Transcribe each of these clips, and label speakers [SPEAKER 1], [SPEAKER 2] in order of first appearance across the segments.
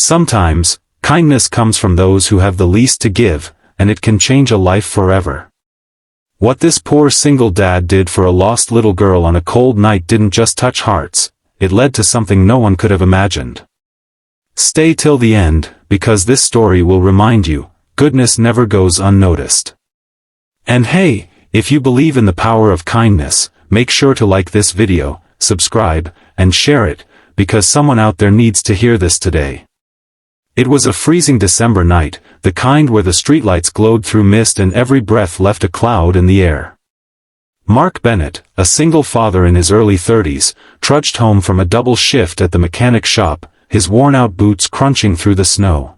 [SPEAKER 1] Sometimes, kindness comes from those who have the least to give, and it can change a life forever. What this poor single dad did for a lost little girl on a cold night didn't just touch hearts, it led to something no one could have imagined. Stay till the end, because this story will remind you, goodness never goes unnoticed. And hey, if you believe in the power of kindness, make sure to like this video, subscribe, and share it, because someone out there needs to hear this today. It was a freezing December night, the kind where the streetlights glowed through mist and every breath left a cloud in the air. Mark Bennett, a single father in his early 30s, trudged home from a double shift at the mechanic shop, his worn-out boots crunching through the snow.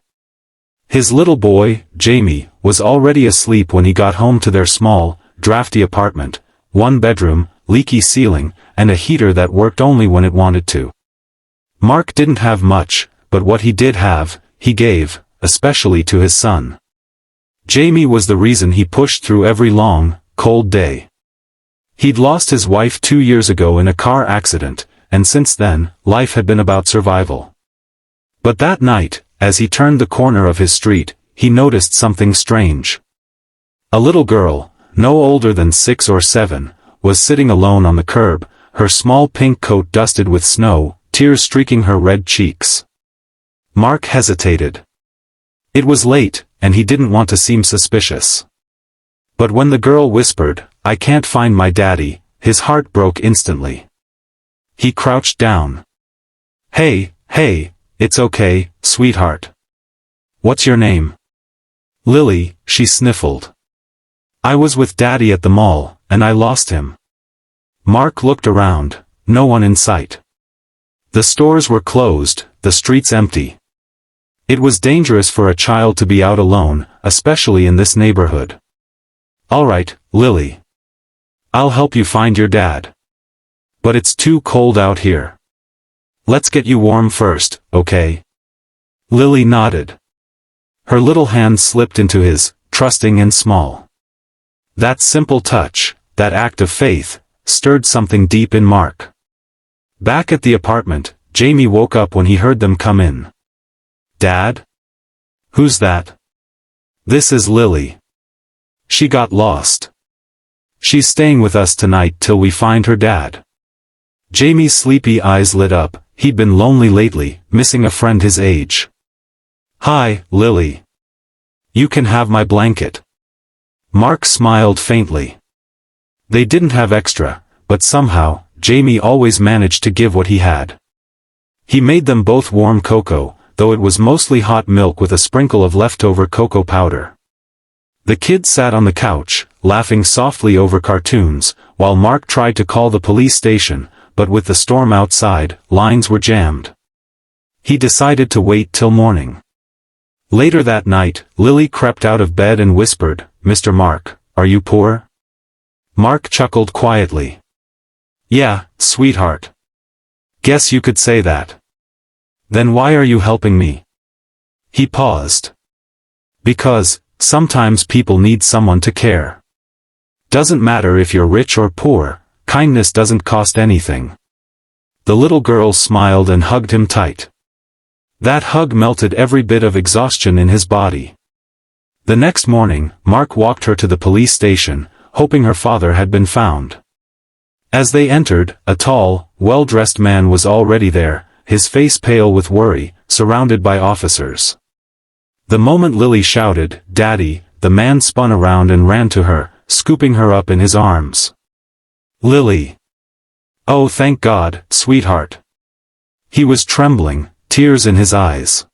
[SPEAKER 1] His little boy, Jamie, was already asleep when he got home to their small, drafty apartment, one bedroom, leaky ceiling, and a heater that worked only when it wanted to. Mark didn't have much, but what he did have, he gave, especially to his son. Jamie was the reason he pushed through every long, cold day. He'd lost his wife 2 years ago in a car accident, and since then, life had been about survival. But that night, as he turned the corner of his street, he noticed something strange. A little girl, no older than 6 or 7, was sitting alone on the curb, her small pink coat dusted with snow, tears streaking her red cheeks. Mark hesitated. It was late, and he didn't want to seem suspicious. But when the girl whispered, "I can't find my daddy," his heart broke instantly. He crouched down. Hey, it's okay, sweetheart. What's your name?" "Lily," she sniffled. "I was with Daddy at the mall, and I lost him." Mark looked around, no one in sight. The stores were closed, the streets empty. It was dangerous for a child to be out alone, especially in this neighborhood. "All right, Lily. I'll help you find your dad. But it's too cold out here. Let's get you warm first, okay?" Lily nodded. Her little hand slipped into his, trusting and small. That simple touch, that act of faith, stirred something deep in Mark. Back at the apartment, Jamie woke up when he heard them come in. "Dad? Who's that?" "This is Lily. She got lost. She's staying with us tonight till we find her dad." Jamie's sleepy eyes lit up, he'd been lonely lately, missing a friend his age. "Hi, Lily. You can have my blanket." Mark smiled faintly. They didn't have extra, but somehow, Jamie always managed to give what he had. He made them both warm cocoa, though it was mostly hot milk with a sprinkle of leftover cocoa powder. The kids sat on the couch, laughing softly over cartoons, while Mark tried to call the police station, but with the storm outside, lines were jammed. He decided to wait till morning. Later that night, Lily crept out of bed and whispered, "Mr. Mark, are you poor?" Mark chuckled quietly. "Yeah, sweetheart. Guess you could say that. Then why are you helping me?" He paused. "Because, sometimes people need someone to care. Doesn't matter if you're rich or poor, kindness doesn't cost anything." The little girl smiled and hugged him tight. That hug melted every bit of exhaustion in his body. The next morning, Mark walked her to the police station, hoping her father had been found. As they entered, a tall, well-dressed man was already there, his face pale with worry, surrounded by officers. The moment Lily shouted, "Daddy," the man spun around and ran to her, scooping her up in his arms. "Lily. Oh, thank God, sweetheart." He was trembling, tears in his eyes.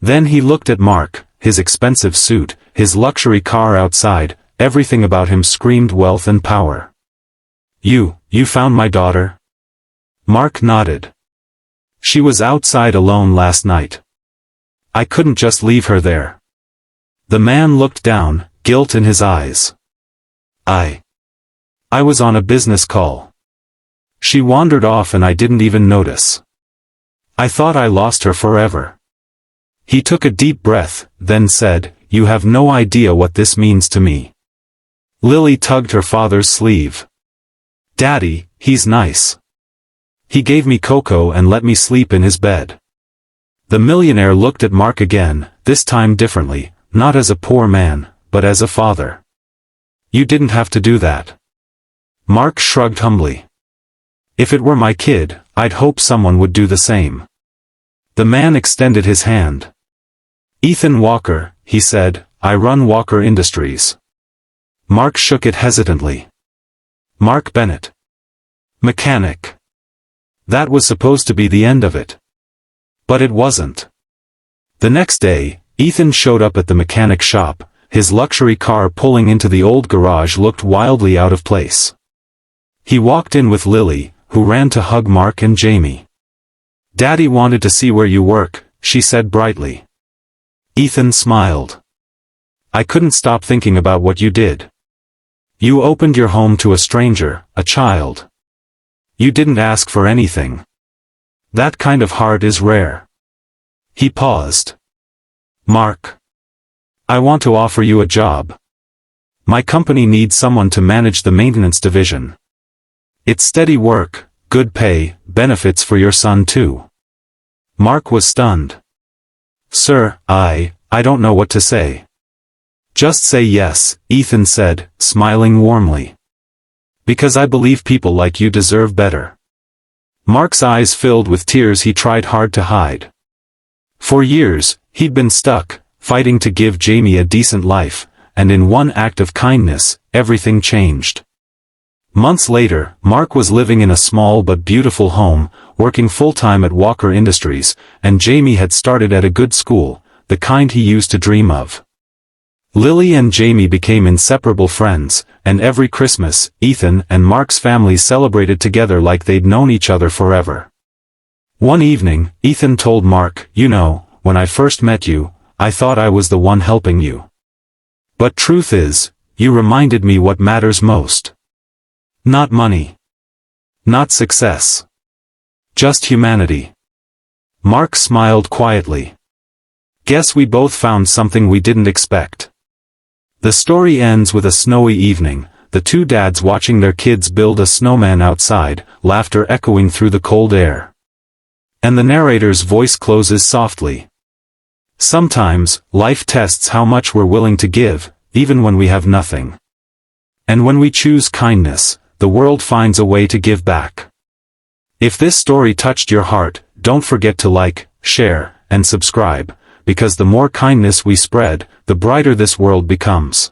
[SPEAKER 1] Then he looked at Mark, his expensive suit, his luxury car outside, everything about him screamed wealth and power. You found my daughter?" Mark nodded. "She was outside alone last night. I couldn't just leave her there." The man looked down, guilt in his eyes. I was on a business call. She wandered off and I didn't even notice. I thought I lost her forever." He took a deep breath, then said, "You have no idea what this means to me." Lily tugged her father's sleeve. "Daddy, he's nice. He gave me cocoa and let me sleep in his bed." The millionaire looked at Mark again, this time differently, not as a poor man, but as a father. You didn't have to do that. Mark shrugged humbly. If it were my kid, I'd hope someone would do the same. The man extended his hand. Ethan Walker, he said, I run Walker Industries. Mark shook it hesitantly. Mark Bennett. Mechanic. That was supposed to be the end of it. But it wasn't. The next day, Ethan showed up at the mechanic shop. His luxury car pulling into the old garage looked wildly out of place. He walked in with Lily, who ran to hug Mark and Jamie. Daddy wanted to see where you work, she said brightly. Ethan smiled. I couldn't stop thinking about what you did. You opened your home to a stranger, a child. You didn't ask for anything. That kind of heart is rare. He paused. Mark. I want to offer you a job. My company needs someone to manage the maintenance division. It's steady work, good pay, benefits for your son too. Mark was stunned. Sir, I don't know what to say. Just say yes, Ethan said, smiling warmly. Because I believe people like you deserve better. Mark's eyes filled with tears he tried hard to hide. For years, he'd been stuck, fighting to give Jamie a decent life, and in one act of kindness, everything changed. Months later, Mark was living in a small but beautiful home, working full-time at Walker Industries, and Jamie had started at a good school, the kind he used to dream of. Lily and Jamie became inseparable friends, and every Christmas, Ethan and Mark's families celebrated together like they'd known each other forever. One evening, Ethan told Mark, you know, when I first met you, I thought I was the one helping you. But truth is, you reminded me what matters most. Not money. Not success. Just humanity. Mark smiled quietly. Guess we both found something we didn't expect. The story ends with a snowy evening, the two dads watching their kids build a snowman outside, laughter echoing through the cold air. And the narrator's voice closes softly. Sometimes, life tests how much we're willing to give, even when we have nothing. And when we choose kindness, the world finds a way to give back. If this story touched your heart, don't forget to like, share, and subscribe, because the more kindness we spread, the brighter this world becomes.